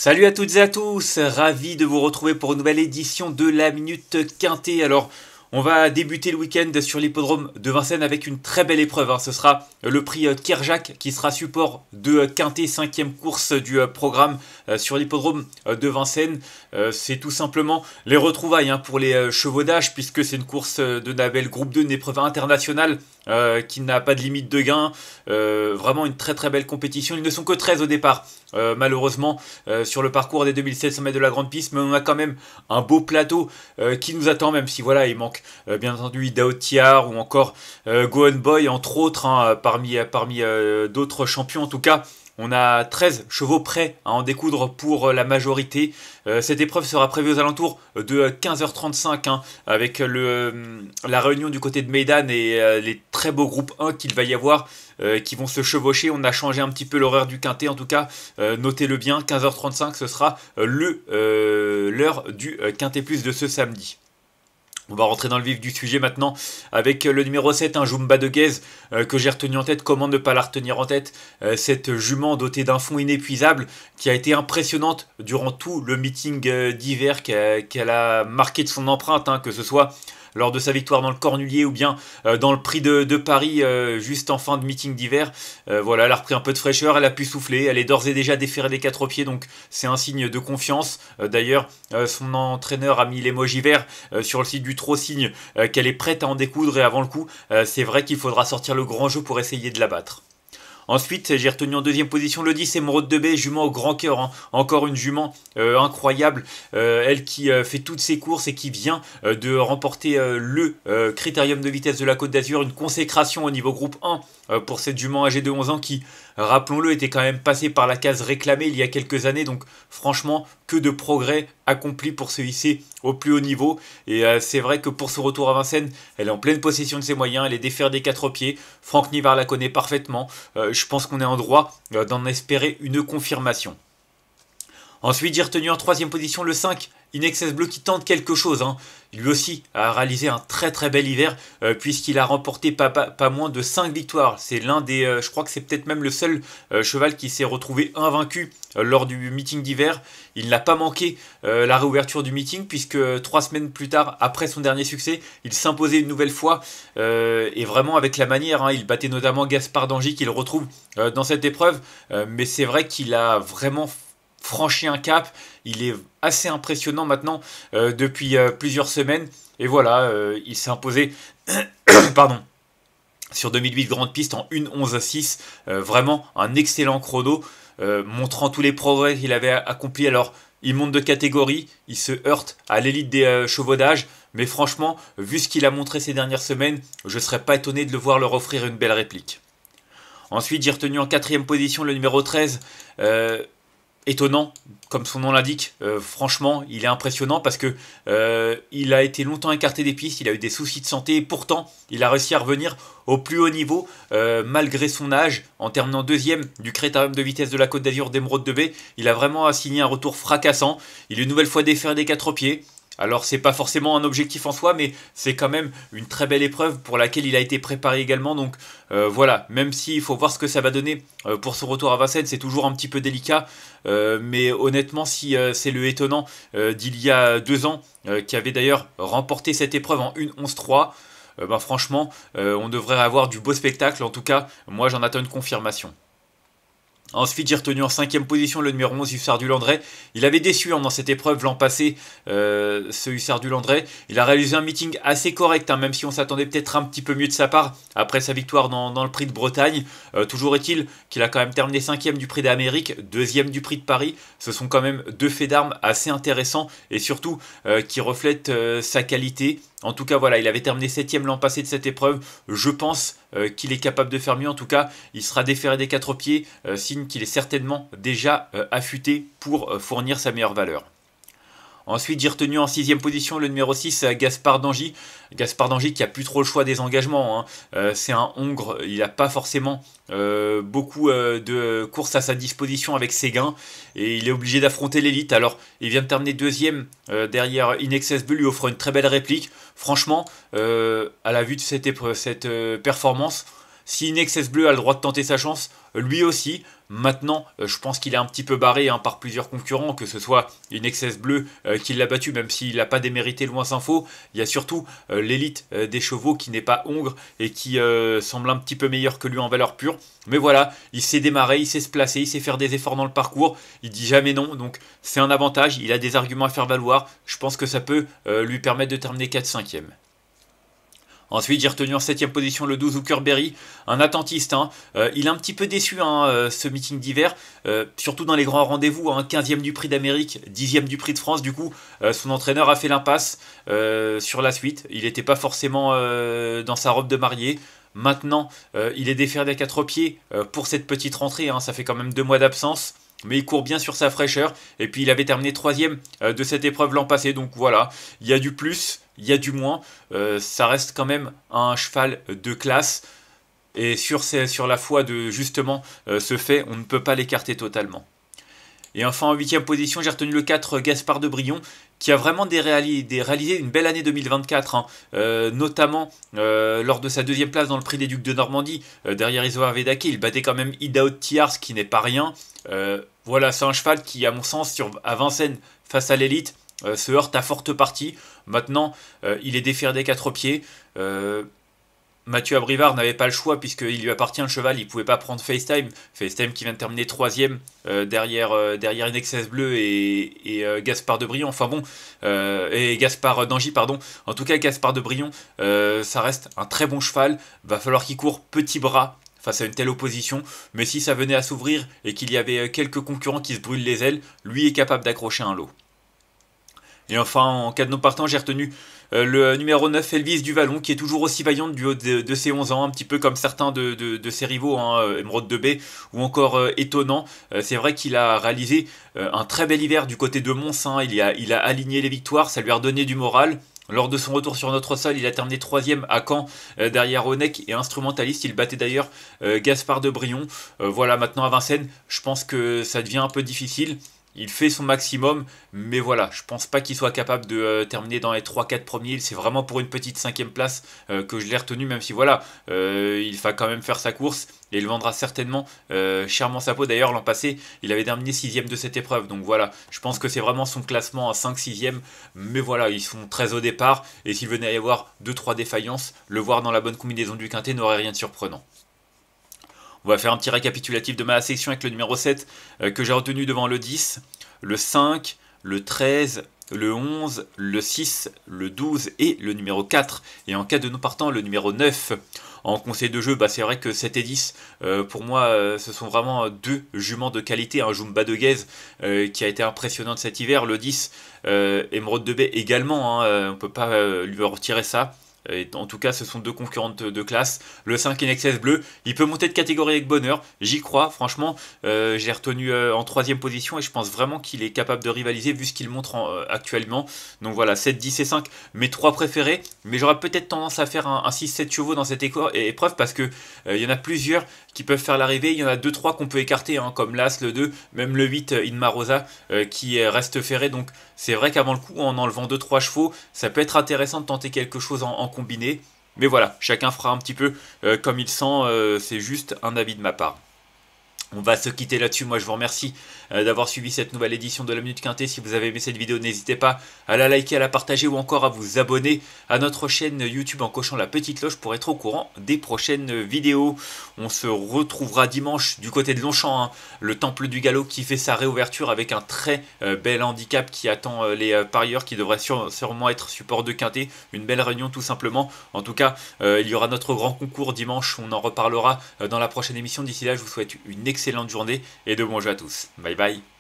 Salut à toutes et à tous, ravi de vous retrouver pour une nouvelle édition de la Minute Quintée. Alors, on va débuter le week-end sur l'hippodrome de Vincennes avec une très belle épreuve. Ce sera le prix Kerjak qui sera support de Quintée, cinquième course du programme sur l'hippodrome de Vincennes. C'est tout simplement les retrouvailles pour les chevaux d'âge, puisque c'est une course de label groupe 2, une épreuve internationale qui n'a pas de limite de gain. Vraiment une très très belle compétition. Ils ne sont que 13 au départ. Malheureusement sur le parcours des 2700 mètres de la grande piste, mais on a quand même un beau plateau qui nous attend, même si voilà, il manque bien entendu Idao Tiar ou encore Gohan Boy entre autres, parmi d'autres champions. En tout cas, on a 13 chevaux prêts à en découdre pour la majorité. Cette épreuve sera prévue aux alentours de 15h35 avec la réunion du côté de Meydan et les très beaux groupes 1 qu'il va y avoir qui vont se chevaucher. On a changé un petit peu l'horaire du quintet, en tout cas notez-le bien, 15h35 ce sera l'heure du quintet plus de ce samedi. On va rentrer dans le vif du sujet maintenant avec le numéro 7, un Jumba de Guèze que j'ai retenu en tête. Comment ne pas la retenir en tête, cette jument dotée d'un fond inépuisable qui a été impressionnante durant tout le meeting d'hiver, qu'elle a marqué de son empreinte, que ce soit lors de sa victoire dans le Cornulier ou bien dans le prix de Paris juste en fin de meeting d'hiver. Voilà, elle a repris un peu de fraîcheur, elle a pu souffler, elle est d'ores et déjà déférée des 4 pieds, donc c'est un signe de confiance. D'ailleurs, son entraîneur a mis l'émoji vert sur le site du Trot, signe qu'elle est prête à en découdre, et avant le coup, c'est vrai qu'il faudra sortir le grand jeu pour essayer de la battre. Ensuite, j'ai retenu en deuxième position le 10, Émeraude de Baie, jument au grand cœur. Encore une jument incroyable. Elle qui fait toutes ses courses et qui vient de remporter le Critérium de vitesse de la Côte d'Azur. Une consécration au niveau groupe 1 pour cette jument âgée de 11 ans qui, rappelons-le, était quand même passée par la case réclamée il y a quelques années. Donc franchement, que de progrès accomplis pour se hisser au plus haut niveau. Et c'est vrai que pour ce retour à Vincennes, elle est en pleine possession de ses moyens. Elle est défaite des 4 pieds. Franck Nivard la connaît parfaitement. Je pense qu'on est en droit d'en espérer une confirmation. Ensuite, j'ai retenu en troisième position le 5, Inexcess Bleu, qui tente quelque chose. Lui aussi a réalisé un très très bel hiver puisqu'il a remporté pas moins de 5 victoires. C'est l'un des, je crois que c'est peut-être même le seul cheval qui s'est retrouvé invaincu lors du meeting d'hiver. Il n'a pas manqué la réouverture du meeting puisque 3 semaines plus tard, après son dernier succès, il s'imposait une nouvelle fois et vraiment avec la manière. Il battait notamment Gaspard d'Angy qu'il retrouve dans cette épreuve. Mais c'est vrai qu'il a vraiment franchi un cap. Il est assez impressionnant maintenant depuis plusieurs semaines. Et voilà, il s'est imposé pardon, sur 2008 grande piste en 1:11:6. Vraiment un excellent chrono, montrant tous les progrès qu'il avait accomplis. Alors, il monte de catégorie, il se heurte à l'élite des chevaux d'âge. Mais franchement, vu ce qu'il a montré ces dernières semaines, je ne serais pas étonné de le voir leur offrir une belle réplique. Ensuite, j'ai retenu en quatrième position le numéro 13, étonnant, comme son nom l'indique. Franchement, il est impressionnant parce que il a été longtemps écarté des pistes, il a eu des soucis de santé et pourtant il a réussi à revenir au plus haut niveau malgré son âge. En terminant deuxième du Critérium de vitesse de la Côte d'Azur d'Émeraude de Baie, il a vraiment assigné un retour fracassant. Il est une nouvelle fois déféré des 4 pieds. Alors c'est pas forcément un objectif en soi, mais c'est quand même une très belle épreuve pour laquelle il a été préparé également. Donc voilà, même s'il faut voir ce que ça va donner pour son retour à Vincennes, c'est toujours un petit peu délicat. Mais honnêtement, si c'est le étonnant d'il y a 2 ans, qui avait d'ailleurs remporté cette épreuve en 1:11:3, franchement, on devrait avoir du beau spectacle. En tout cas, moi j'en attends une confirmation. Ensuite, j'ai retenu en cinquième position le numéro 11, Hussard du Landré. Il avait déçu dans cette épreuve l'an passé, ce Hussard du Landré. Il a réalisé un meeting assez correct, même si on s'attendait peut-être un petit peu mieux de sa part après sa victoire dans le prix de Bretagne. Toujours est-il qu'il a quand même terminé 5e du prix d'Amérique, 2e du prix de Paris. Ce sont quand même 2 faits d'armes assez intéressants et surtout qui reflètent sa qualité. En tout cas, voilà, il avait terminé 7e l'an passé de cette épreuve. Je pense qu'il est capable de faire mieux. En tout cas, il sera déféré des 4 pieds, signe qu'il est certainement déjà affûté pour fournir sa meilleure valeur. Ensuite, j'ai retenu en 6e position le numéro 6, Gaspard d'Angy. Gaspard d'Angy qui a plus trop le choix des engagements. C'est un Hongre, il n'a pas forcément beaucoup de courses à sa disposition avec ses gains. Et il est obligé d'affronter l'élite. Alors, il vient de terminer 2e derrière Inexcess Bleu, lui offre une très belle réplique. Franchement, à la vue de cette performance, si Inexcess Bleu a le droit de tenter sa chance, lui aussi. Maintenant, je pense qu'il est un petit peu barré hein, par plusieurs concurrents, que ce soit une XS Bleu qui l'a battu, même s'il n'a pas démérité, loin s'en faut. Il y a surtout l'élite des chevaux qui n'est pas hongre et qui semble un petit peu meilleur que lui en valeur pure. Mais voilà, il sait démarrer, il sait se placer, il sait faire des efforts dans le parcours, il dit jamais non, donc c'est un avantage, il a des arguments à faire valoir, je pense que ça peut lui permettre de terminer 4-5e. Ensuite, j'ai retenu en 7ème position le 12 Hookerberry, un attentiste. Hein. Il est un petit peu déçu hein, ce meeting d'hiver, surtout dans les grands rendez-vous. Hein, 15e du prix d'Amérique, 10e du prix de France. Du coup, son entraîneur a fait l'impasse sur la suite. Il n'était pas forcément dans sa robe de mariée. Maintenant, il est déféré des 4 pieds pour cette petite rentrée. Hein. Ça fait quand même 2 mois d'absence. Mais il court bien sur sa fraîcheur. Et puis il avait terminé 3e de cette épreuve l'an passé. Donc voilà, il y a du plus, il y a du moins. Ça reste quand même un cheval de classe. Et sur la foi de justement ce fait, on ne peut pas l'écarter totalement. Et enfin en 8e position, j'ai retenu le 4 Gaspard de Brion, qui a vraiment réalisé une belle année 2024, hein, notamment lors de sa 2e place dans le prix des Ducs de Normandie, derrière Isoar Vedake. Il battait quand même Idaho Tiars, qui n'est pas rien. Voilà, c'est un cheval qui, à mon sens, à Vincennes, face à l'élite, se heurte à forte partie. Maintenant, il est déféré des 4 pieds. Mathieu Abrivard n'avait pas le choix puisqu'il lui appartient le cheval, il ne pouvait pas prendre FaceTime. FaceTime qui vient de terminer 3e derrière une XS Bleu et Gaspard de Brion. Enfin bon, et Gaspard d'Angy, pardon. En tout cas, Gaspard de Brion, ça reste un très bon cheval. Va falloir qu'il court petit bras face à une telle opposition. Mais si ça venait à s'ouvrir et qu'il y avait quelques concurrents qui se brûlent les ailes, lui est capable d'accrocher un lot. Et enfin, en cas de non partant, j'ai retenu le numéro 9, Elvis Duvallon, qui est toujours aussi vaillant du haut de ses 11 ans, un petit peu comme certains de ses rivaux, hein, Émeraude de B, ou encore étonnant. C'est vrai qu'il a réalisé un très bel hiver du côté de Mons, hein. Il a aligné les victoires, ça lui a redonné du moral. Lors de son retour sur notre sol, il a terminé 3e à Caen, derrière Onek et Instrumentaliste. Il battait d'ailleurs Gaspard de Brion. Voilà, maintenant à Vincennes, je pense que ça devient un peu difficile. Il fait son maximum, mais voilà, je pense pas qu'il soit capable de terminer dans les 3-4 premiers. C'est vraiment pour une petite 5e place que je l'ai retenu, même si voilà, il va quand même faire sa course et il vendra certainement chèrement sa peau. D'ailleurs, l'an passé, il avait terminé 6e de cette épreuve. Donc voilà, je pense que c'est vraiment son classement à 5-6e. Mais voilà, ils sont très au départ. Et s'il venait à y avoir 2-3 défaillances, le voir dans la bonne combinaison du quintet n'aurait rien de surprenant. On va faire un petit récapitulatif de ma section avec le numéro 7 que j'ai retenu devant le 10, le 5, le 13, le 11, le 6, le 12 et le numéro 4. Et en cas de non partant, le numéro 9. En conseil de jeu, c'est vrai que 7 et 10, pour moi, ce sont vraiment 2 juments de qualité. Un Jumba de Guez qui a été impressionnant cet hiver. Le 10, Émeraude de Baie également, hein, on ne peut pas lui retirer ça. Et en tout cas, ce sont 2 concurrentes de classe. Le 5 XS Bleu, il peut monter de catégorie avec bonheur. J'y crois, franchement. J'ai retenu en 3e position et je pense vraiment qu'il est capable de rivaliser vu ce qu'il montre actuellement. Donc voilà, 7, 10 et 5, mes 3 préférés. Mais j'aurais peut-être tendance à faire un 6-7 chevaux dans cette épreuve parce que il y en a plusieurs qui peuvent faire l'arrivée. Il y en a 2-3 qu'on peut écarter, hein, comme l'As, le 2, même le 8, Inmarosa, qui reste ferré. Donc c'est vrai qu'avant le coup, en enlevant 2-3 chevaux, ça peut être intéressant de tenter quelque chose en combiné. Mais voilà, chacun fera un petit peu comme il sent, c'est juste un avis de ma part. On va se quitter là-dessus. Moi, je vous remercie d'avoir suivi cette nouvelle édition de la Minute Quintet. Si vous avez aimé cette vidéo, n'hésitez pas à la liker, à la partager ou encore à vous abonner à notre chaîne YouTube en cochant la petite cloche pour être au courant des prochaines vidéos. On se retrouvera dimanche du côté de Longchamp, hein, le Temple du Galop qui fait sa réouverture avec un très bel handicap qui attend les parieurs qui devraient sûrement être support de Quintet. Une belle réunion tout simplement. En tout cas, il y aura notre grand concours dimanche. On en reparlera dans la prochaine émission. D'ici là, je vous souhaite une excellente journée et de bons jeux à tous. Bye bye.